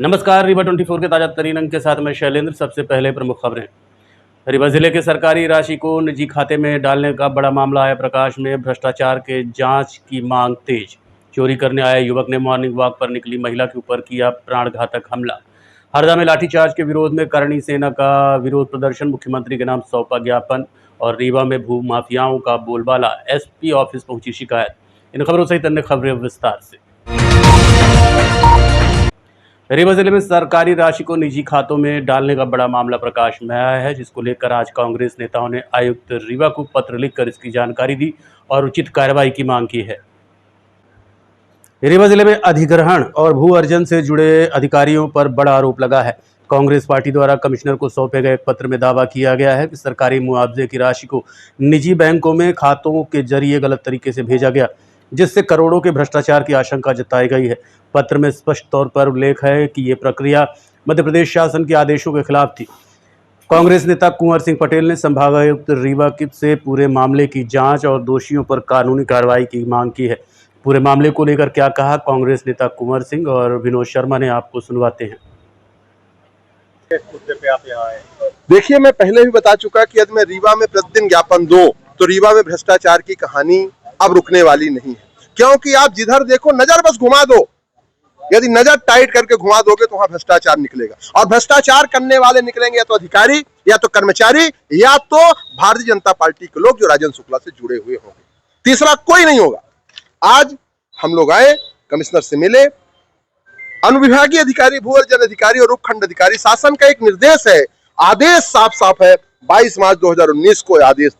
नमस्कार। रीवा 24 के ताजा तरीन अंक के साथ मैं शैलेंद्र। सबसे पहले प्रमुख खबरें। रीवा जिले के सरकारी राशि को निजी खाते में डालने का बड़ा मामला आया प्रकाश में। भ्रष्टाचार के जांच की मांग तेज। चोरी करने आए युवक ने मॉर्निंग वॉक पर निकली महिला के ऊपर किया प्राणघातक हमला। हरदा में लाठीचार्ज के विरोध में करणी सेना का विरोध प्रदर्शन। मुख्यमंत्री के नाम सौंपा ज्ञापन। और रीवा में भू माफियाओं का बोलबाला। एसपी ऑफिस पहुंची शिकायत। इन खबरों सहित अन्य खबरें विस्तार से। रीवा जिले में सरकारी राशि को निजी खातों में डालने का बड़ा मामला प्रकाश में आया है, जिसको लेकर आज कांग्रेस नेताओं ने आयुक्त रीवा को पत्र लिखकर इसकी जानकारी दी और उचित कार्रवाई की मांग की है। रीवा जिले में अधिग्रहण और भू अर्जन से जुड़े अधिकारियों पर बड़ा आरोप लगा है। कांग्रेस पार्टी द्वारा कमिश्नर को सौंपे गए एक पत्र में दावा किया गया है कि सरकारी मुआवजे की राशि को निजी बैंकों में खातों के जरिए गलत तरीके से भेजा गया, जिससे करोड़ों के भ्रष्टाचार की आशंका जताई गई है। पत्र में स्पष्ट तौर पर उल्लेख है कि ये प्रक्रिया मध्य प्रदेश शासन के आदेशों के खिलाफ थी। कांग्रेस नेता कुंवर सिंह पटेल ने संभागायुक्त रीवा से पूरे मामले की जांच और दोषियों पर कानूनी कार्रवाई की मांग की है। पूरे मामले को लेकर क्या कहा कांग्रेस नेता कुंवर सिंह और विनोद शर्मा ने, आपको सुनवाते हैं। देखिए, मैं पहले भी बता चुका कि यदि मैं रीवा में प्रतिदिन ज्ञापन दूं तो रीवा में भ्रष्टाचार की कहानी अब रुकने वाली नहीं है, क्योंकि आप जिधर देखो नजर बस घुमा दो, यदि नजर टाइट करके घुमा दोगे तो वहां भ्रष्टाचार निकलेगा। और भ्रष्टाचार करने वाले निकलेंगे या तो अधिकारी, या तो कर्मचारी, या तो भारतीय जनता पार्टी के लोग जो राजेंद्र शुक्ला से जुड़े हुए होंगे। तीसरा कोई नहीं होगा। आज हम लोग आए, कमिश्नर से मिले, अनुविभागीय अधिकारी, भू अर्जन अधिकारी और उपखंड अधिकारी, शासन का एक निर्देश है, आदेश साफ साफ है। 22 मार्च 2019 को आदेश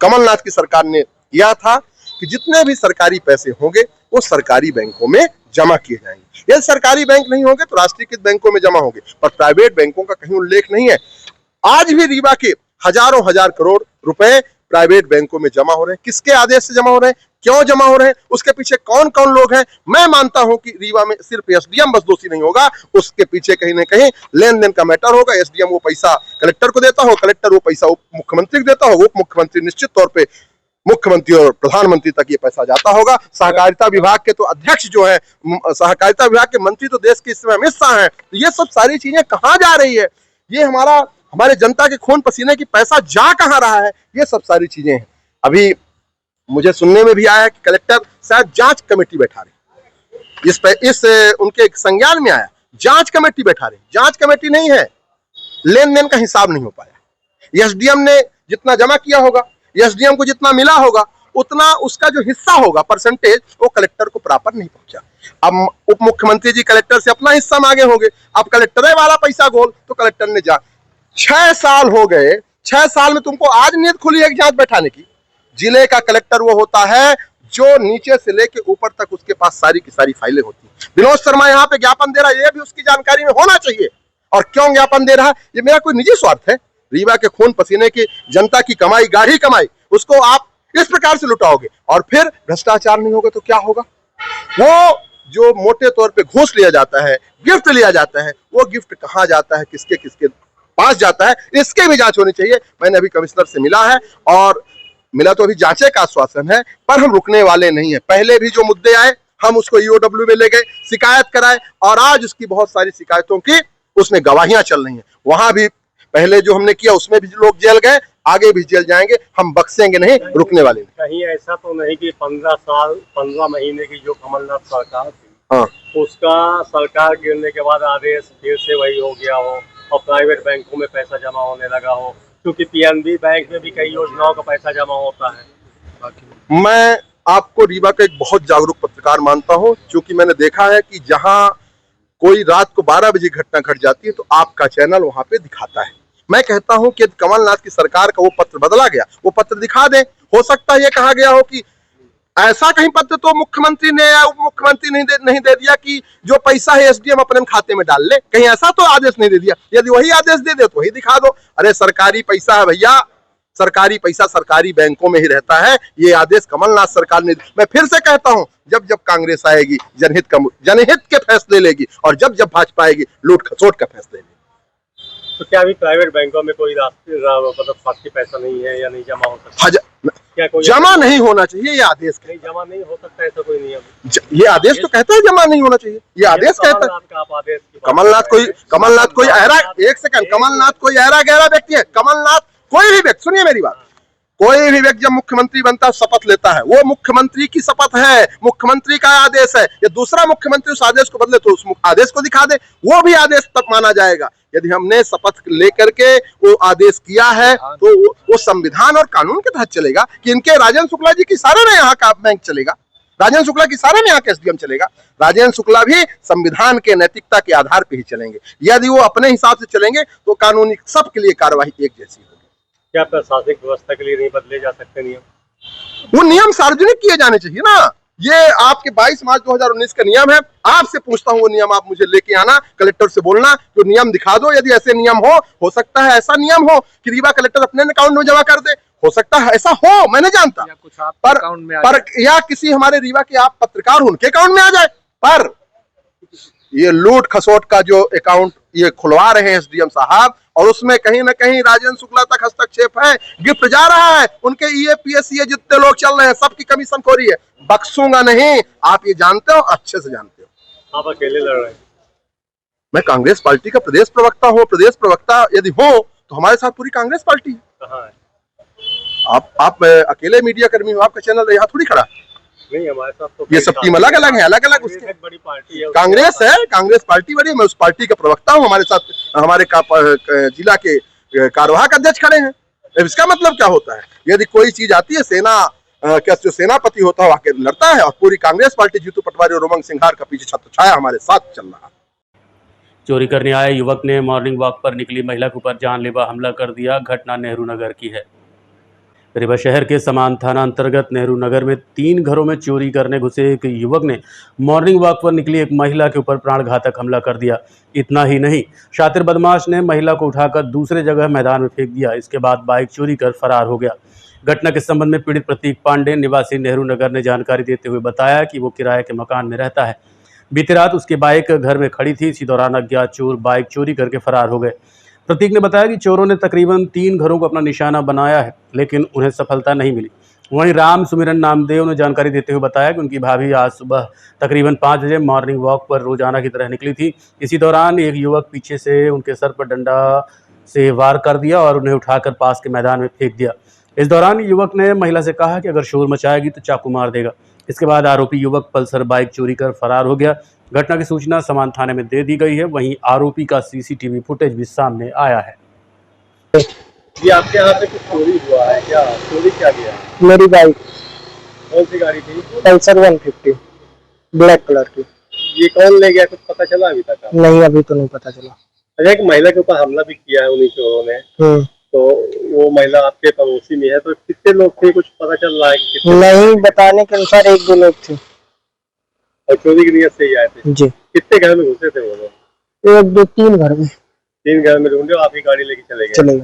कमलनाथ की सरकार ने किया था कि जितने भी सरकारी पैसे होंगे वो सरकारी बैंकों में जमा किए जाएंगे। यदि सरकारी बैंक नहीं होंगे तो राष्ट्रीयकृत बैंकों में जमा होंगे, पर प्राइवेट बैंकों का कहीं उल्लेख नहीं है। आज भी रीवा के हजारों हजार करोड़ रुपए प्राइवेट बैंकों में जमा हो रहे हैं। किसके आदेश से जमा हो रहे हैं, क्यों जमा हो रहे हैं, उसके पीछे कौन कौन लोग हैं? मैं मानता हूं कि रीवा में सिर्फ एसडीएम बस दोषी नहीं होगा, उसके पीछे कहीं ना कहीं लेन देन का मैटर होगा। एसडीएम वो पैसा कलेक्टर को देता हो, कलेक्टर वो पैसा उप मुख्यमंत्री को देता हो, उप मुख्यमंत्री निश्चित तौर पर मुख्यमंत्री और प्रधानमंत्री तक ये पैसा जाता होगा। सहकारिता विभाग के तो अध्यक्ष जो है, सहकारिता विभाग के मंत्री तो देश के इस समय अमित शाह हैं। तो ये सब सारी चीजें कहाँ जा रही है, ये हमारे जनता के खून पसीने की पैसा जा कहाँ रहा है, ये सब सारी चीजें हैं। अभी मुझे सुनने में भी आया कि कलेक्टर शायद जांच कमेटी बैठा रहे, इस उनके संज्ञान में आया जांच कमेटी बैठा रहे। जांच कमेटी नहीं है, लेन देन का हिसाब नहीं हो पाया। एसडीएम ने जितना जमा किया होगा, एसडीएम को जितना मिला होगा, उतना उसका जो हिस्सा होगा परसेंटेज, वो कलेक्टर को प्रॉपर नहीं पहुंचा। अब उप मुख्यमंत्री जी कलेक्टर से अपना हिस्सा मांगे होंगे, अब कलेक्टर वाला पैसा गोल, तो कलेक्टर ने 6 साल हो गए, 6 साल में तुमको आज नीयत खुली है जांच बैठाने की। जिले का कलेक्टर वो होता है जो नीचे से लेके ऊपर तक उसके पास सारी की सारी फाइलें होती हैं। विनोद शर्मा यहाँ पे ज्ञापन दे रहा है, ये भी उसकी जानकारी में होना चाहिए। और क्यों ज्ञापन दे रहा है? ये मेरा कोई निजी स्वार्थ है? रीवा के खून पसीने की जनता की कमाई, गाढ़ी कमाई, उसको आप इस प्रकार से लुटाओगे और फिर भ्रष्टाचार नहीं होगा तो क्या होगा? वो जो मोटे तौर पे घूस लिया जाता है, गिफ्ट लिया जाता है, वो गिफ्ट कहाँ जाता है, किसके किसके पास जाता है, इसके भी जांच होनी चाहिए। मैंने अभी कमिश्नर से मिला है और मिला तो अभी जांचे का आश्वासन है, पर हम रुकने वाले नहीं है। पहले भी जो मुद्दे आए हम उसको ईओडब्ल्यू में ले गए, शिकायत कराए, और आज उसकी बहुत सारी शिकायतों की उसमें गवाहियां चल रही हैं। वहां भी पहले जो हमने किया उसमें भी लोग जेल गए, आगे भी जेल जाएंगे, हम बख्शेंगे नहीं, रुकने वाले नहीं। कहीं ऐसा तो नहीं कि 15 महीने की जो कमलनाथ सरकार थी, हाँ, उसका सरकार गिरने के बाद आदेश फिर से वही हो गया हो और प्राइवेट बैंकों में पैसा जमा होने लगा हो, क्योंकि पीएनबी बैंक में भी कई योजनाओं का पैसा जमा होता है। मैं आपको रीवा का एक बहुत जागरूक पत्रकार मानता हूं, क्योंकि मैंने देखा है कि जहां कोई रात को 12 बजे घटना घट जाती है तो आपका चैनल वहां पे दिखाता है। मैं कहता हूं कि कमलनाथ की सरकार का वो पत्र बदला गया, वो पत्र दिखा दे। हो सकता है ये कहा गया हो कि ऐसा कहीं पत्र तो मुख्यमंत्री ने या उप मुख्यमंत्री नहीं दे दिया कि जो पैसा है एसडीएम अपने खाते में डाल ले, कहीं ऐसा तो आदेश नहीं दे दिया। यदि वही आदेश दे दे तो वही दिखा दो। अरे सरकारी पैसा है भैया, सरकारी पैसा सरकारी बैंकों में ही रहता है। ये आदेश कमलनाथ सरकार ने, मैं फिर से कहता हूं, जब जब कांग्रेस आएगी जनहित के फैसले लेगी, और जब जब भाजपा आएगी लूट खसोट का फैसले लेगी। तो क्या अभी प्राइवेट बैंकों में कोई राष्ट्रीय मतलब पैसा नहीं है या नहीं जमा हो सकता? क्या कोई जमा नहीं होना चाहिए, ये आदेश नहीं, जमा नहीं हो सकता ऐसा कोई नियम? ये आदेश तो कहता है जमा नहीं होना चाहिए, ये आदेश कहता है। कमलनाथ का आप आदेश की बात कमलनाथ कर रहे हैं। कोई ऐरा, एक सेकंड, कमलनाथ कोई ऐरा गहरा व्यक्ति है? कमलनाथ कोई भी व्यक्ति, सुनिए मेरी बात, कोई भी व्यक्ति जब मुख्यमंत्री बनता है शपथ लेता है, वो मुख्यमंत्री की शपथ है, मुख्यमंत्री का आदेश है। या दूसरा मुख्यमंत्री उस आदेश को बदले तो उस आदेश को दिखा दे, वो भी आदेश तब माना जाएगा। यदि हमने शपथ लेकर के वो आदेश किया है तो वो संविधान और कानून के तहत चलेगा। कि इनके राजेंद्र शुक्ला जी की सारे में यहाँ का बैंक चलेगा, राजेंद्र शुक्ला की सारे में यहाँ का एसडीएम चलेगा। राजेंद्र शुक्ला भी संविधान के नैतिकता के आधार पर ही चलेंगे। यदि वो अपने हिसाब से चलेंगे तो कानूनी सबके लिए कार्रवाई एक जैसी होगी। क्या प्रशासनिक व्यवस्था के लिए नहीं बदले जा सकते नियम? वो नियम सार्वजनिक किए जाने चाहिए ना। ये आपके 22 मार्च 2019 का नियम है, आपसे पूछता हूँ वो नियम आप मुझे लेके आना, कलेक्टर से बोलना तो नियम दिखा दो। यदि ऐसे नियम हो सकता है ऐसा नियम हो कि रीवा कलेक्टर अपने अकाउंट में जमा कर दे, हो सकता है ऐसा हो, मैं नहीं जानता, या कुछ आपके अकाउंट में आ जाए। या किसी हमारे रीवा के आप पत्रकार उनके अकाउंट में आ जाए। पर ये लूट खसोट का जो अकाउंट ये खुलवा रहे हैं एसडीएम साहब, और उसमें कहीं ना कहीं राजेंद्र शुक्ला तक हस्तक्षेप है, गिफ्ट जा रहा है, उनके ईएपीएससी जितने लोग चल रहे हैं सबकी कमीशन खोरी है। बख्शूंगा नहीं, आप ये जानते हो, अच्छे से जानते हो। आप अकेले लड़ रहे हैं? मैं कांग्रेस पार्टी का प्रदेश प्रवक्ता हूँ। प्रदेश प्रवक्ता यदि हो तो हमारे साथ पूरी कांग्रेस पार्टी है। कहाँ है? आप अकेले मीडिया कर्मी हो, आपका चैनल यहाँ थोड़ी खड़ा नहीं, हमारे साथ तो ये सब टीम अलग अलग है, अलग अलग उसकी बड़ी पार्टी है। कांग्रेस है, कांग्रेस पार्टी बड़ी, मैं उस पार्टी का प्रवक्ता हूँ। हमारे साथ हमारे जिला के कार्यवाहक अध्यक्ष खड़े हैं। इसका मतलब क्या होता है? यदि कोई चीज आती है, सेना क्या जो सेनापति होता है वो आके लड़ता है, और पूरी कांग्रेस पार्टी जीतू पटवारी और उमंग सिंघार का पीछे छत्र छाया हमारे साथ चल रहा है। चोरी करने आए युवक ने मॉर्निंग वॉक पर निकली महिला के ऊपर जानलेवा हमला कर दिया। घटना नेहरू नगर की है। रीवा शहर के समान थाना अंतर्गत नेहरू नगर में 3 घरों में चोरी करने घुसे एक युवक ने मॉर्निंग वॉक पर निकली एक महिला के ऊपर प्राणघातक हमला कर दिया। इतना ही नहीं, शातिर बदमाश ने महिला को उठाकर दूसरे जगह मैदान में फेंक दिया। इसके बाद बाइक चोरी कर फरार हो गया। घटना के संबंध में पीड़ित प्रतीक पांडे निवासी नेहरू नगर ने जानकारी देते हुए बताया कि वो किराए के मकान में रहता है। बीती रात उसकी बाइक घर में खड़ी थी। इसी दौरान अज्ञात चोर बाइक चोरी करके फरार हो गए। प्रतीक ने बताया कि चोरों ने तकरीबन 3 घरों को अपना निशाना बनाया है, लेकिन उन्हें सफलता नहीं मिली। वहीं राम सुमिरन नामदेव ने जानकारी देते हुए बताया कि उनकी भाभी आज सुबह तकरीबन 5 बजे मॉर्निंग वॉक पर रोजाना की तरह निकली थी। इसी दौरान एक युवक पीछे से उनके सर पर डंडा से वार कर दिया और उन्हें उठाकर पास के मैदान में फेंक दिया। इस दौरान युवक ने महिला से कहा कि अगर शोर मचाएगी तो चाकू मार देगा। इसके बाद आरोपी युवक पल्सर बाइक चोरी कर फरार हो गया। घटना की सूचना समान थाने में दे दी गई है। वहीं आरोपी का सीसीटीवी फुटेज भी सामने आया है। ये आपके यहाँ पे कुछ चोरी हुआ है क्या? चोरी क्या गया? मेरी बाइक कौन सी गाड़ी थी? पल्सर 150 ब्लैक कलर की। ये कौन ले गया, कुछ पता चला अभी तक? नहीं, अभी तो नहीं पता चला। अच्छा, एक महिला के ऊपर हमला भी किया है उन्हीं चोरों ने, तो वो महिला आपके पड़ोसी में है, तो कितने लोग थे, कुछ पता चल रहा है कि कितने? नहीं, बताने के अनुसार 1-2 लोग थे और चोरी की नीयत से ही आए थे जी। कितने घर में घुसे थे वो लोग? 1-2-3 घर में। 3 घर में ढूंढे और आपकी गाड़ी लेके चले गए?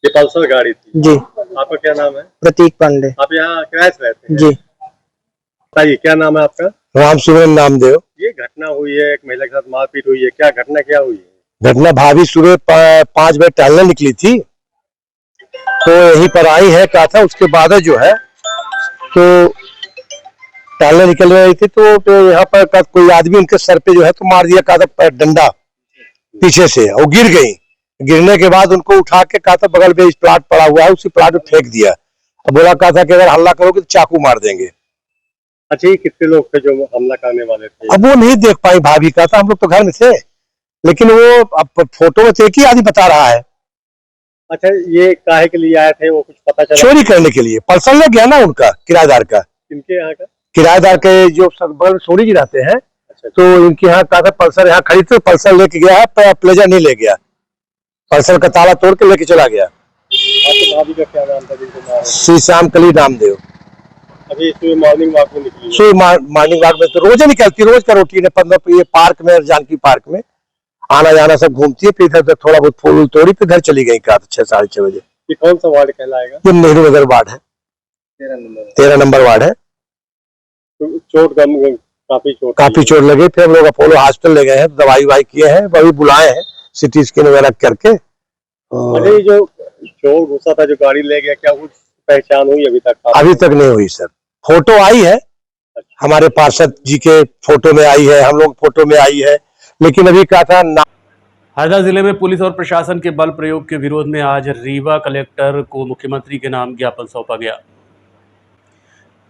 ये पल्सर गाड़ी थी जी। आपका क्या नाम है? प्रतीक पांडे। आप यहाँ किराए से रहते हैं? जी। बताइए क्या नाम है आपका? राम सुमिरन नामदेव। ये घटना हुई है, एक महिला के साथ मारपीट हुई है, क्या घटना क्या हुई है? घटना भाभी सुबह 5 बजे टहलने निकली थी, तो यहीं पर आई है, कहा था। उसके बाद जो है तो टहलने निकल रही थी, तो यहाँ पर कोई आदमी उनके सर पे जो है तो मार दिया, कहा था डंडा पीछे से, वो गिर गई। गिरने के बाद उनको उठा के कहा था बगल में इस प्लाट पड़ा हुआ है, उसी प्लाट में फेंक दिया। अब बोला, कहा था कि अगर हल्ला करोगे तो चाकू मार देंगे। अच्छा, ये कितने लोग थे जो हमला करने वाले थे? अब वो नहीं देख पाई भाभी, कहा था हम लोग तो घर में थे, लेकिन वो अब फोटो में तो एक ही आदमी बता रहा है। अच्छा, ये काहे के लिए आए थे, वो कुछ पता चला? चोरी करने के लिए। पल्सर ले गया ना उनका, किराएदार का। किनके यहाँ का? किराएदार के जो बगल में सोनी जी रहते हैं। अच्छा। तो इनके यहाँ कहा था पल्सर यहाँ खड़ी थी, पल्सर लेके गया है, प्लेजर नहीं ले गया, पल्सर का ताला तोड़ के लेके चला गया। आपके भाभी का क्या नाम था जिनको मारा? श्री श्याम कली नामदेव। अभी सुबह मॉर्निंग वॉक में निकली? सुबह मॉर्निंग वॉक में तो रोज निकलती, रोज का रूटीन है। 15 ये पार्क में, जानकी पार्क में आना जाना सब घूमती है, फिर इधर थोड़ा बहुत फूल तोड़ी, फिर घर चली गई। कहा 6-6:30 बजे। ये कौन सा वार्ड कहलाएगा? ये नेहरू नगर वार्ड है, 13 नंबर वार्ड है। चोट काफी चोट लगी। फिर हम लोग अपोलो हॉस्पिटल ले गए हैं, दवाई वाई किए हैं, वही बुलाए हैं सिटी स्कैन वगैरह करके। अरे जो चोर घुसा था, जो गाड़ी ले गया, क्या वो पहचान हुई अभी तक? अभी तक नहीं हुई सर। फोटो आई है, हमारे पार्षद जी के फोटो में आई है, हम लोग फोटो में आई है, लेकिन अभी क्या था ना। हरदा जिले में पुलिस और प्रशासन के बल प्रयोग के विरोध में आज रीवा कलेक्टर को मुख्यमंत्री के नाम ज्ञापन सौंपा गया।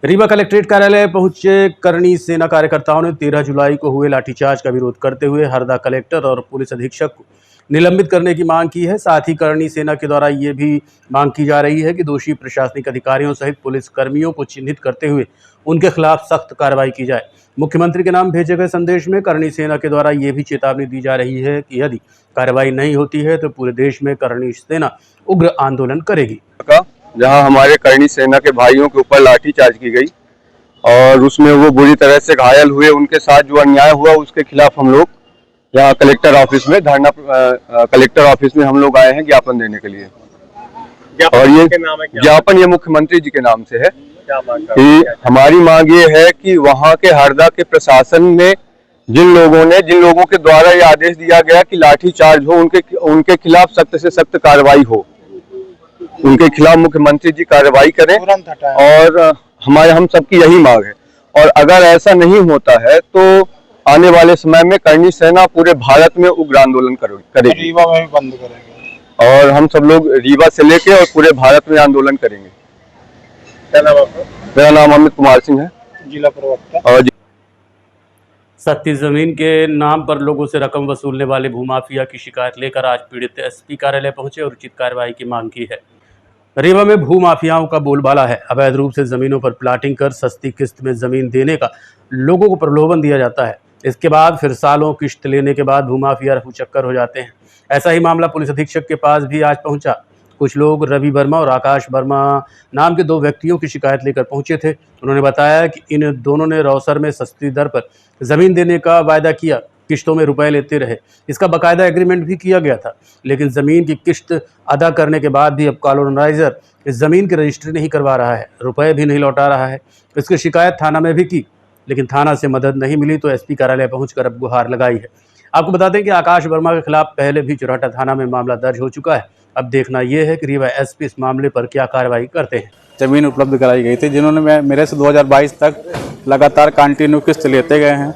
रीवा कलेक्ट्रेट कार्यालय पहुंचे करणी सेना कार्यकर्ताओं ने 13 जुलाई को हुए लाठीचार्ज का विरोध करते हुए हरदा कलेक्टर और पुलिस अधीक्षक को निलंबित करने की मांग की है। साथ ही करणी सेना के द्वारा ये भी मांग की जा रही है कि दोषी प्रशासनिक अधिकारियों सहित पुलिस कर्मियों को चिन्हित करते हुए उनके खिलाफ सख्त कार्रवाई की जाए। मुख्यमंत्री के नाम भेजे गए संदेश में करणी सेना के द्वारा ये भी चेतावनी दी जा रही है कि यदि कार्रवाई नहीं होती है तो पूरे देश में करणी सेना उग्र आंदोलन करेगी। जहां हमारे करणी सेना के भाइयों के ऊपर लाठीचार्ज की गई और उसमें वो बुरी तरह से घायल हुए, उनके साथ जो अन्याय हुआ उसके खिलाफ हम लोग यहाँ कलेक्टर ऑफिस में कलेक्टर ऑफिस में हम लोग आए हैं ज्ञापन देने के लिए। और ये ज्ञापन ये मुख्यमंत्री जी के नाम से है कि हमारी मांग ये है कि वहाँ के हरदा के प्रशासन में जिन लोगों के द्वारा ये आदेश दिया गया कि लाठीचार्ज हो, उनके खिलाफ सख्त से सख्त कार्रवाई हो, उनके खिलाफ मुख्यमंत्री जी कार्रवाई करें। और हम सबकी यही मांग है। और अगर ऐसा नहीं होता है तो आने वाले समय में करणी सेना पूरे भारत में उग्र आंदोलन करेगी। रीवा में भी बंद करेंगे और हम सब लोग रीवा से लेके और पूरे भारत में आंदोलन करेंगे। क्या नाम आपका? मेरा नाम अमित कुमार सिंह है, जिला प्रवक्ता। और सस्ती जमीन के नाम पर लोगों से रकम वसूलने वाले भूमाफिया की शिकायत लेकर आज पीड़ित एसपी कार्यालय पहुंचे और उचित कार्रवाई की मांग की है। रीवा में भूमाफियाओं का बोलबाला है। अवैध रूप से जमीनों पर प्लाटिंग कर सस्ती किस्त में जमीन देने का लोगों को प्रलोभन दिया जाता है। इसके बाद फिर सालों किस्त लेने के बाद भूमाफिया रफू चक्कर हो जाते हैं। ऐसा ही मामला पुलिस अधीक्षक के पास भी आज पहुंचा। कुछ लोग रवि वर्मा और आकाश वर्मा नाम के 2 व्यक्तियों की शिकायत लेकर पहुंचे थे। उन्होंने बताया कि इन दोनों ने रौसर में सस्ती दर पर ज़मीन देने का वायदा किया, किश्तों में रुपए लेते रहे। इसका बाकायदा एग्रीमेंट भी किया गया था, लेकिन ज़मीन की किश्त अदा करने के बाद भी अब कॉलोनाइजर इस ज़मीन की रजिस्ट्री नहीं करवा रहा है, रुपए भी नहीं लौटा रहा है। इसकी शिकायत थाना में भी की, लेकिन थाना से मदद नहीं मिली तो एसपी कार्यालय पहुंचकर अब गुहार लगाई है। आपको बता दें कि आकाश वर्मा के खिलाफ पहले भी चुराटा थाना में मामला दर्ज हो चुका है। अब देखना यह है कि रीवा एसपी इस मामले पर क्या कार्रवाई करते हैं। ज़मीन उपलब्ध कराई गई थी, जिन्होंने मेरे से 2022 तक लगातार कंटिन्यू किस्त लेते गए हैं,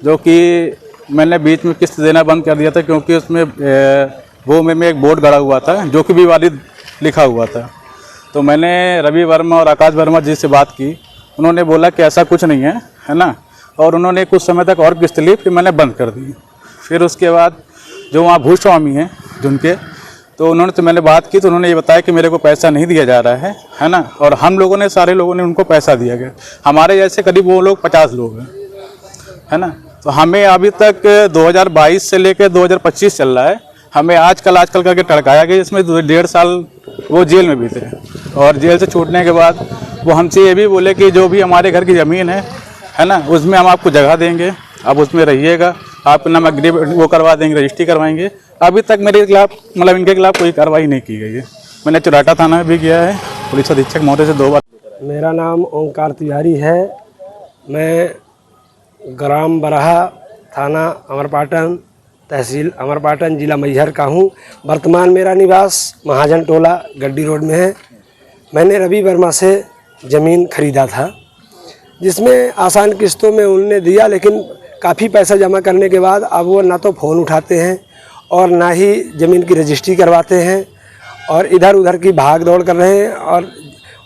जो कि मैंने बीच में किस्त देना बंद कर दिया था क्योंकि उसमें वो में एक बोर्ड गड़ा हुआ था जो कि विवादित लिखा हुआ था। तो मैंने रवि वर्मा और आकाश वर्मा जी से बात की, उन्होंने बोला कि ऐसा कुछ नहीं है ना, और उन्होंने कुछ समय तक और किस्त ली, फिर मैंने बंद कर दी। फिर उसके बाद जो वहाँ भूस्वामी हैं जिनके, तो उन्होंने तो मैंने बात की तो उन्होंने ये बताया कि मेरे को पैसा नहीं दिया जा रहा है ना, और हम लोगों ने सारे लोगों ने उनको पैसा दिया गया। हमारे जैसे करीब वो लोग 50 लोग हैं, है ना। तो हमें अभी तक 2022 से लेकर 2025 चल रहा है, हमें आजकल करके टड़काया गया। इसमें 1.5 साल वो जेल में भी थे, और जेल से छूटने के बाद वो हमसे ये भी बोले कि जो भी हमारे घर की ज़मीन है ना, उसमें हम आपको जगह देंगे, आप उसमें रहिएगा, आपके नाम एग्रीमेंट वो करवा देंगे, रजिस्ट्री करवाएंगे। अभी तक मेरे खिलाफ मतलब इनके खिलाफ कोई कार्रवाई नहीं की गई है। मैंने चुराटा थाना में भी गया है, पुलिस अधीक्षक महोदय से 2 बार। मेरा नाम ओंकार तिवारी है। मैं ग्राम बराहा, थाना अमरपाटन, तहसील अमरपाटन, जिला मैहर का हूँ। वर्तमान मेरा निवास महाजन टोला गड्डी रोड में है। मैंने रवि वर्मा से ज़मीन खरीदा था, जिसमें आसान किस्तों में उन्होंने दिया, लेकिन काफ़ी पैसा जमा करने के बाद अब वो ना तो फ़ोन उठाते हैं और ना ही ज़मीन की रजिस्ट्री करवाते हैं, और इधर उधर की भाग दौड़ कर रहे हैं। और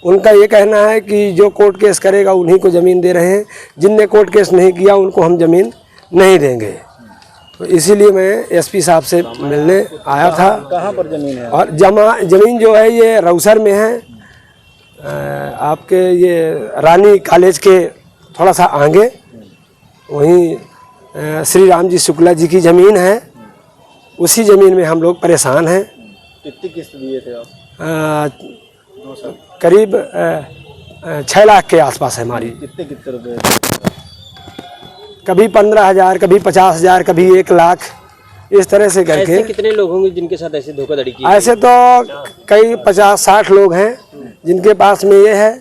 उनका ये कहना है कि जो कोर्ट केस करेगा उन्हीं को ज़मीन दे रहे हैं, जिनने कोर्ट केस नहीं किया उनको हम ज़मीन नहीं देंगे। तो इसीलिए मैं एसपी साहब से मिलने आया था। कहाँ पर ज़मीन है? और ज़मीन जो है ये रौसर में है, आपके ये रानी कॉलेज के थोड़ा सा आगे, वहीं श्री राम जी शुक्ला जी की ज़मीन है। उसी ज़मीन में हम लोग परेशान हैं। कितनी किस्त दिए थे आप? करीब 6 लाख के आसपास है हमारी। कितने रुपए? कभी 15,000, कभी 50,000, कभी 1 लाख, इस तरह से करके। ऐसे कितने लोग होंगे जिनके साथ ऐसी धोखाधड़ी की? ऐसे तो कई 50-60 लोग हैं जिनके पास में ये है।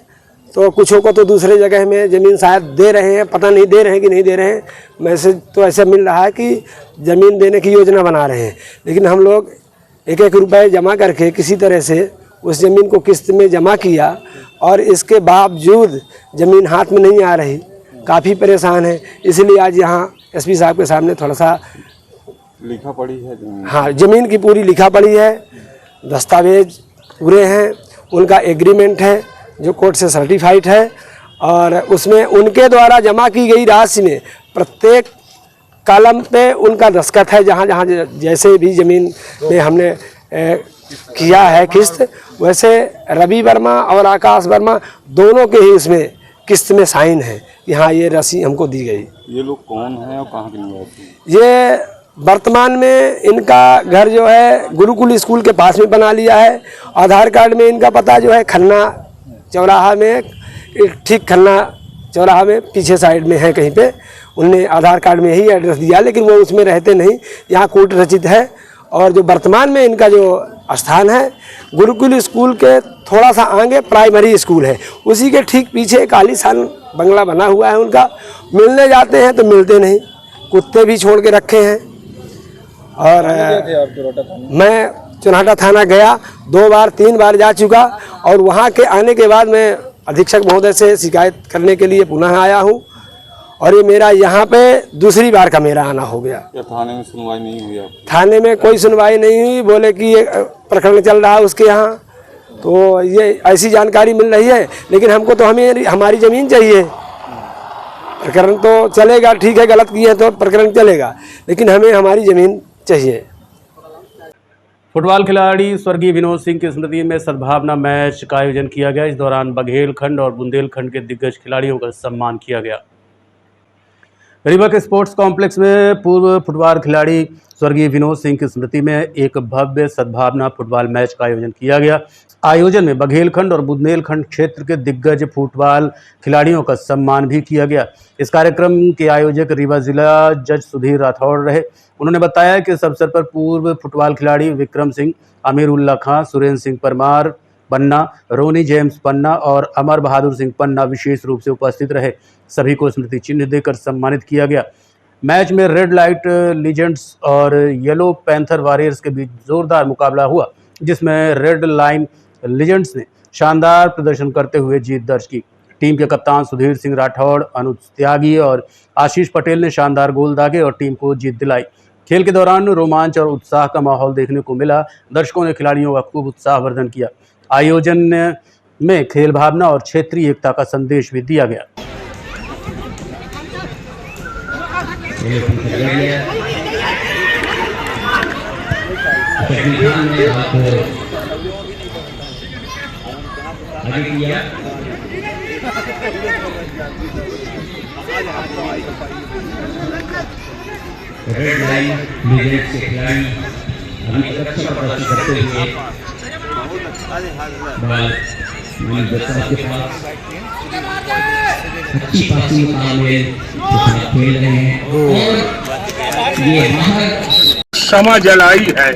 तो कुछों को तो दूसरे जगह में ज़मीन शायद दे रहे हैं, पता नहीं दे रहे हैं कि नहीं दे रहे हैं। मैसेज तो ऐसे मिल रहा है कि ज़मीन देने की योजना बना रहे हैं, लेकिन हम लोग 1-1 रुपये जमा करके किसी तरह से उस ज़मीन को किस्त में जमा किया और इसके बावजूद ज़मीन हाथ में नहीं आ रही, काफ़ी परेशान है। इसलिए आज यहाँ एसपी साहब के सामने थोड़ा सा लिखा पड़ी है। हाँ, ज़मीन की पूरी लिखा पड़ी है, दस्तावेज पूरे हैं, उनका एग्रीमेंट है जो कोर्ट से सर्टिफाइड है और उसमें उनके द्वारा जमा की गई राशि में प्रत्येक कॉलम पे उनका दस्तखत है। जहाँ जहाँ जैसे भी ज़मीन में हमने किया है किस्त, वैसे रवि वर्मा और आकाश वर्मा दोनों के ही इसमें किस्त में साइन है कि हाँ ये राशि हमको दी गई। ये लोग कौन हैं और कहाँ के निवासी हैं? ये वर्तमान में इनका घर जो है गुरुकुल स्कूल के पास में बना लिया है। आधार कार्ड में इनका पता जो है खन्ना चौराहा में, ठीक खन्ना चौराहा में पीछे साइड में है कहीं पे, उनने आधार कार्ड में यही एड्रेस दिया, लेकिन वो उसमें रहते नहीं, यहाँ कोर्ट रचित है। और जो वर्तमान में इनका जो स्थान है गुरुकुल स्कूल के थोड़ा सा आगे प्राइमरी स्कूल है, उसी के ठीक पीछे एक आलीशान बंगला बना हुआ है उनका। मिलने जाते हैं तो मिलते नहीं, कुत्ते भी छोड़ के रखे हैं। और मैं चुनाटा थाना गया 2 बार 3 बार जा चुका और वहाँ के आने के बाद मैं अधीक्षक महोदय से शिकायत करने के लिए पुनः आया हूँ और ये मेरा यहाँ पे दूसरी बार का मेरा आना हो गया। क्या थाने में सुनवाई नहीं हुई आपकी? थाने में कोई सुनवाई नहीं हुई, बोले कि ये प्रकरण चल रहा है उसके यहाँ, तो ये ऐसी जानकारी मिल रही है। लेकिन हमको तो हमारी ज़मीन चाहिए। प्रकरण तो चलेगा, ठीक है, गलत किए तो प्रकरण चलेगा, लेकिन हमें हमारी ज़मीन चाहिए। फुटबॉल खिलाड़ी स्वर्गीय विनोद सिंह की स्मृति में सद्भावना मैच का आयोजन किया गया। इस दौरान बघेलखंड और बुंदेलखंड के दिग्गज खिलाड़ियों का सम्मान किया गया। रीवा के स्पोर्ट्स कॉम्प्लेक्स में पूर्व फुटबॉल खिलाड़ी स्वर्गीय विनोद सिंह की स्मृति में एक भव्य सद्भावना फुटबॉल मैच का आयोजन किया गया। आयोजन में बघेलखंड और बुंदेलखंड क्षेत्र के दिग्गज फुटबॉल खिलाड़ियों का सम्मान भी किया गया। इस कार्यक्रम के आयोजक रीवा जिला जज सुधीर राठौड़ रहे। उन्होंने बताया कि इस अवसर पर पूर्व फुटबॉल खिलाड़ी विक्रम सिंह, अमीरुल्लाह खां, सुरेंद्र सिंह परमार पन्ना, रोनी जेम्स पन्ना और अमर बहादुर सिंह पन्ना विशेष रूप से उपस्थित रहे। सभी को स्मृति चिन्ह देकर सम्मानित किया गया। मैच में रेड लाइट लीजेंड्स और येलो पैंथर वॉरियर्स के बीच जोरदार मुकाबला हुआ, जिसमें रेड लाइन लीजेंड्स ने शानदार प्रदर्शन करते हुए जीत दर्ज की। टीम के कप्तान सुधीर सिंह राठौड़, अनुज त्यागी और आशीष पटेल ने शानदार गोल दागे और टीम को जीत दिलाई। खेल के दौरान रोमांच और उत्साह का माहौल देखने को मिला। दर्शकों ने खिलाड़ियों का खूब उत्साहवर्धन किया। आयोजन में खेल भावना और क्षेत्रीय एकता का संदेश भी दिया गया। रेड लाइन लीजेंड्स के खिलाड़ी अभी तक अच्छा प्रदर्शन करते हुए बॉल के पास अच्छी पासिंग में खेल रहे हैं और ये बाहर समा जलाई है।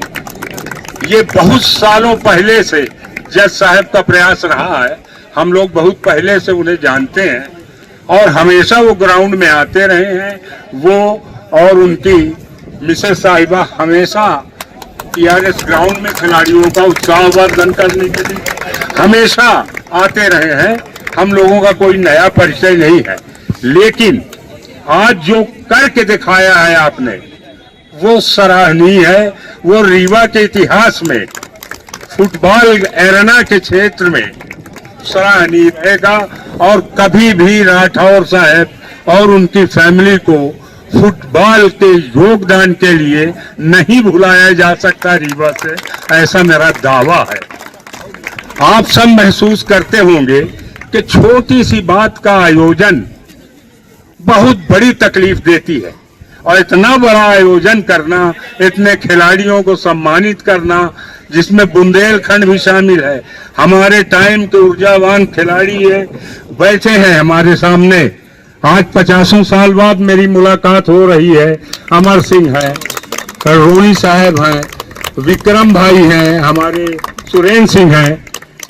ये बहुत सालों पहले से जज साहब का प्रयास रहा है। हम लोग बहुत पहले से उन्हें जानते हैं और हमेशा वो ग्राउंड में आते रहे हैं। वो और उनकी मिसेस साहिबा हमेशा टीआरएस ग्राउंड में खिलाड़ियों का उत्साहवर्धन करने के लिए हमेशा आते रहे हैं। हम लोगों का कोई नया परिचय नहीं है, लेकिन आज जो करके दिखाया है आपने वो सराहनीय है। वो रीवा के इतिहास में फुटबॉल एरेना के क्षेत्र में सराहनीय रहेगा और कभी भी राठौर साहब और उनकी फैमिली को फुटबॉल के योगदान के लिए नहीं भुलाया जा सकता रीवा से, ऐसा मेरा दावा है। आप सब महसूस करते होंगे कि छोटी सी बात का आयोजन बहुत बड़ी तकलीफ देती है और इतना बड़ा आयोजन करना, इतने खिलाड़ियों को सम्मानित करना, जिसमें बुंदेलखंड भी शामिल है। हमारे टाइम के ऊर्जावान खिलाड़ी है, बैठे हैं हमारे सामने। आज 50 साल बाद मेरी मुलाकात हो रही है। अमर सिंह है, रोनी साहब हैं, विक्रम भाई हैं, हमारे सुरेंद्र सिंह हैं।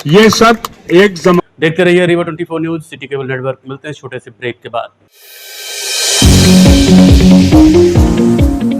ये सब एक देखते रहिए Rewa 24 news city cable network. मिलते हैं छोटे से ब्रेक के बाद।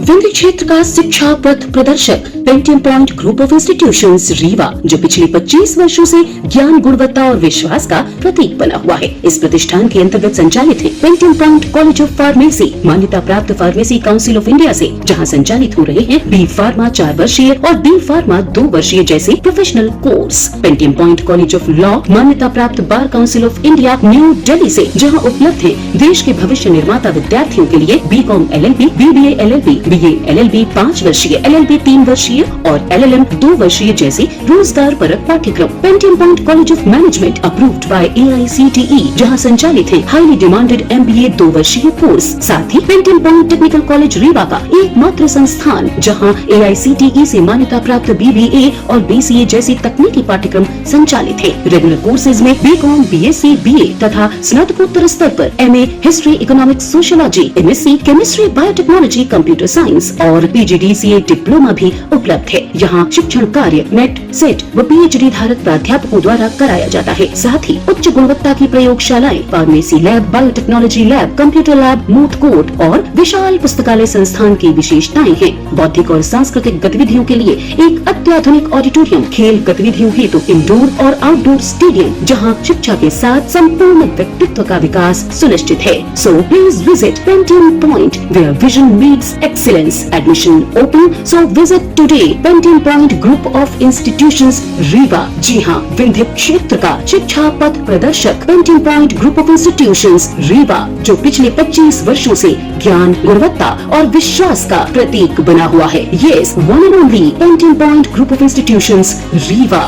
विंध्य क्षेत्र का शिक्षा पथ प्रदर्शक Pentium point group of institutions Rewa, जो पिछले 25 वर्षों से ज्ञान, गुणवत्ता और विश्वास का प्रतीक बना हुआ है। इस प्रतिष्ठान के अंतर्गत संचालित है Pentium point college of pharmacy, मान्यता प्राप्त फार्मेसी काउंसिल ऑफ इंडिया से, जहां संचालित हो रहे हैं बी फार्मा 4 वर्षीय और डी फार्मा 2 वर्षीय जैसे professional course. Pentium point college of law, मान्यता प्राप्त bar council of India new Delhi से, जहां उपलब्ध है देश के भविष्य निर्माता विद्यार्थियों के लिए BCom LLB, BBA LLB, BA LLB 5 वर्षीय, LLB 3 वर्षीय और LLM 2 वर्षीय जैसे रोजगार परक पाठ्यक्रम। Pentium point college of management approved by AICTE, जहां संचालित है हाईली डिमांडेड MBA 2 वर्षीय कोर्स। साथ ही Pentium point technical college Rewa का एकमात्र संस्थान, जहां AICTE से मान्यता प्राप्त BBA और BCA जैसी तकनीकी पाठ्यक्रम संचालित है। रेगुलर कोर्सेज में बीकॉम, BSc, BA तथा स्नातकोत्तर स्तर पर MA history, economics, sociology, MSc chemistry, biotechnology, computer science और PGDCA डिप्लोमा भी उपलब्ध है। यहाँ शिक्षण कार्य नेट, सेट व PhD धारक प्राध्यापकों द्वारा कराया जाता है। साथ ही उच्च गुणवत्ता की प्रयोगशालाएं, pharmacy lab, biotechnology lab, computer lab, moot court और विशाल पुस्तकालय संस्थान की विशेषताएं हैं। बौद्धिक और सांस्कृतिक गतिविधियों के लिए एक अत्याधुनिक ऑडिटोरियम, खेल गतिविधियों हेतु इंडोर और आउटडोर स्टेडियम, जहाँ शिक्षा के साथ संपूर्ण व्यक्तित्व का विकास सुनिश्चित है। So please visit Pentium Point where vision meets excellence. Admission open, so visit today. Pentium Point Group of Institutions Rewa. जी हाँ, विंध्य क्षेत्र का शिक्षा पथ प्रदर्शक Pentium Point Group of Institutions Rewa, जो पिछले 25 वर्षों से ज्ञान, गुणवत्ता और विश्वास का प्रतीक बना हुआ है। Yes, one and only Pentium Point Group of Institutions Rewa.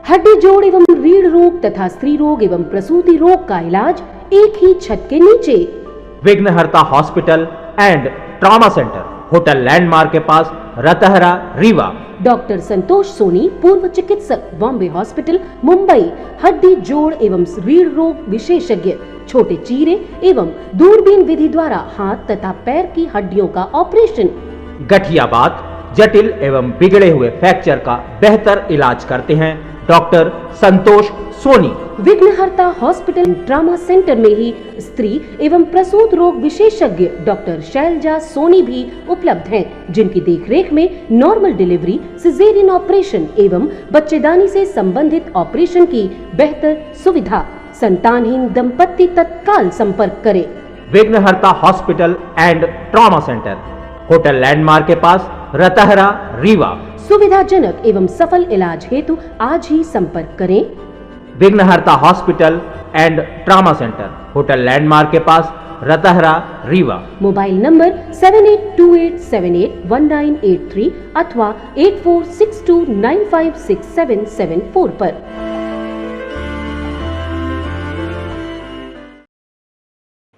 हड्डी जोड़ एवं रीढ़ रोग तथा स्त्री रोग एवं प्रसूति रोग का इलाज एक ही छत के नीचे। विघ्नहर्ता hospital and trauma centre, hotel landmark के पास, रतहरा रीवा। डॉक्टर संतोष सोनी, पूर्व चिकित्सक, बॉम्बे हॉस्पिटल मुंबई, हड्डी जोड़ एवं रीढ़ रोग विशेषज्ञ, छोटे चीरे एवं दूरबीन विधि द्वारा हाथ तथा पैर की हड्डियों का ऑपरेशन, गठियाबात, जटिल एवं बिगड़े हुए फ्रैक्चर का बेहतर इलाज करते हैं डॉक्टर संतोष सोनी। विघ्नहर्ता हॉस्पिटल ट्रॉमा सेंटर में ही स्त्री एवं प्रसूत रोग विशेषज्ञ डॉक्टर शैलजा सोनी भी उपलब्ध हैं, जिनकी देखरेख में नॉर्मल डिलीवरी, सिजेरियन ऑपरेशन एवं बच्चेदानी से संबंधित ऑपरेशन की बेहतर सुविधा। संतानहीन दंपत्ति तत्काल संपर्क करें। विघ्नहर्ता hospital and trauma centre, hotel landmark के पास, रतहरा रीवा। सुविधाजनक एवं सफल इलाज हेतु आज ही संपर्क करें। विघ्नहर्ता hospital and trauma centre, hotel landmark के पास, रतहरा रीवा। मोबाइल नंबर 7828781983 अथवा 8462956774 पर।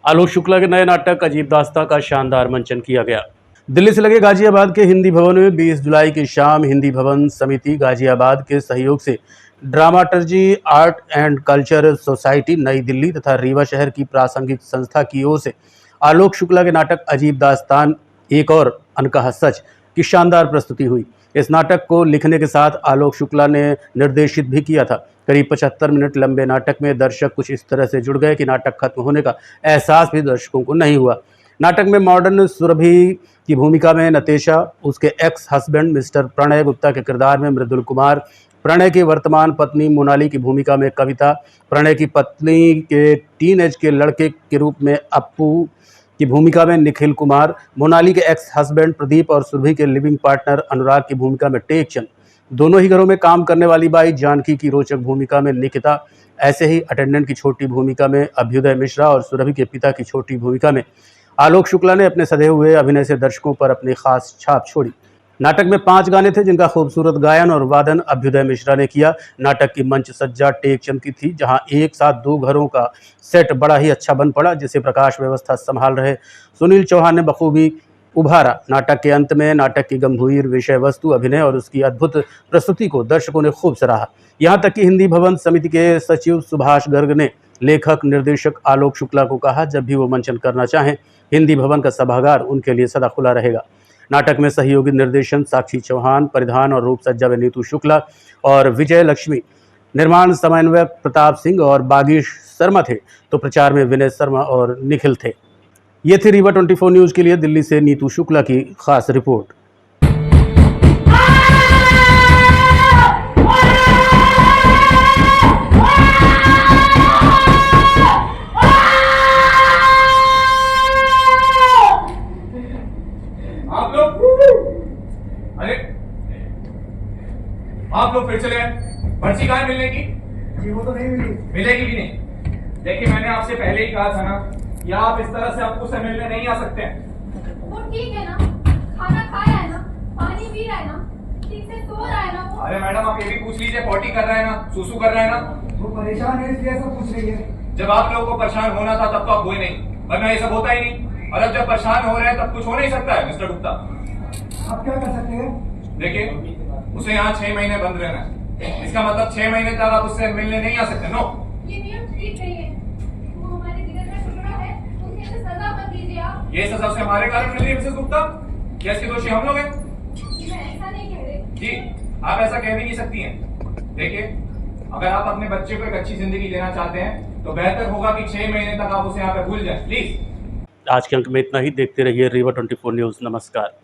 आलोक शुक्ला के नए नाटक अजीब दास्तां का शानदार मंचन किया गया। दिल्ली से लगे गाजियाबाद के हिंदी भवन में 20 जुलाई की शाम हिंदी भवन समिति गाजियाबाद के सहयोग से dramaturgy art and culture society नई दिल्ली तथा रीवा शहर की प्रासंगिक संस्था की ओर से आलोक शुक्ला के नाटक अजीब दास्तान एक और अनकहा सच की शानदार प्रस्तुति हुई। इस नाटक को लिखने के साथ आलोक शुक्ला ने निर्देशित भी किया था। करीब 75 मिनट लंबे नाटक में दर्शक कुछ इस तरह से जुड़ गए कि नाटक खत्म होने का एहसास भी दर्शकों को नहीं हुआ। नाटक में मॉडर्न सुरभि की भूमिका में नतेशा, उसके ex husband mister Pranay Gupta के किरदार में मृदुल कुमार, प्रणय की वर्तमान पत्नी मोनाली की भूमिका में कविता, प्रणय की पत्नी के टीनेज के लड़के के रूप में अप्पू की भूमिका में निखिल कुमार, मोनाली के एक्स हस्बैंड प्रदीप और सुरभि के लिविंग पार्टनर अनुराग की भूमिका में टेकचंद, दोनों ही घरों में काम करने वाली बाई जानकी की रोचक भूमिका में निकिता, ऐसे ही अटेंडेंट की छोटी भूमिका में अभ्युदय मिश्रा और सुरभि के पिता की छोटी भूमिका में आलोक शुक्ला ने अपने सधे हुए अभिनय से दर्शकों पर अपनी खास छाप छोड़ी। नाटक में 5 गाने थे जिनका खूबसूरत गायन और वादन अभ्युदय मिश्रा ने किया। नाटक की मंच सज्जा टेकचंद की थी, जहां एक साथ 2 घरों का सेट बड़ा ही अच्छा बन पड़ा, जिसे प्रकाश व्यवस्था संभाल रहे सुनील चौहान ने बखूबी उभारा। नाटक के अंत में नाटक की गंभीर विषय वस्तु, अभिनय और उसकी अद्भुत प्रस्तुति को दर्शकों ने खूब सराहा। यहाँ तक कि हिंदी भवन समिति के सचिव सुभाष गर्ग ने लेखक निर्देशक आलोक शुक्ला को कहा, जब भी वो मंचन करना चाहें हिंदी भवन का सभागार उनके लिए सदा खुला रहेगा। नाटक में सहयोगी निर्देशन साक्षी चौहान, परिधान और रूप सज्जा में नीतू शुक्ला और विजय लक्ष्मी, निर्माण समन्वयक प्रताप सिंह और बागीश शर्मा थे, तो प्रचार में विनय शर्मा और निखिल थे। ये थी रीवा 24 न्यूज़ के लिए दिल्ली से नीतू शुक्ला की खास रिपोर्ट। आप लोग फिर चले आए, पर्ची कहाँ है मिलने की? जी वो तो नहीं मिली। मिलेगी भी नहीं। देखिए मैंने आपसे पहले ही कहा था ना कि आप इस तरह से आपको से मिलने नहीं आ सकते हैं। वो ठीक है ना, खाना खाया है ना, पानी पी रहा है ना, ठीक से सो रहा है ना वो। अरे मैडम आप ये भी पूछ लीजिए, पॉटी कर रहा है ना, सुसु कर रहा है ना। वो परेशान है इसलिए ऐसा पूछ रही है। जब आप लोगों को परेशान होना था तब तो आप हुए नहीं, वरना ये सब होता ही नहीं। और अब जब परेशान हो रहे हैं तब कुछ हो नहीं सकता है मिस्टर गुप्ता। आप क्या कर सकते हैं? देखिए उसे यहाँ 6 महीने बंद रहना है, इसका मतलब 6 महीने तक आप उससे मिलने नहीं आ सकते। नो, ये नियम ठीक नहीं है, वो हमारे जिगर का टुकड़ा है, उसे ऐसे सजा मत दीजिए आप। ये सजा से हमारे कारण मिल रही है मिसेस गुप्ता, क्या इसके दोषी हम लोग हैं? मैं ऐसा नहीं कह रही। जी आप ऐसा कह भी नहीं सकती हैं। देखिए अगर आप अपने बच्चे को एक अच्छी जिंदगी देना चाहते हैं तो बेहतर होगा कि 6 महीने तक आप उसे यहाँ पे भूल जाए प्लीज। आज के अंक में इतना ही। देखते रहिए रीवा 24 न्यूज़। नमस्कार।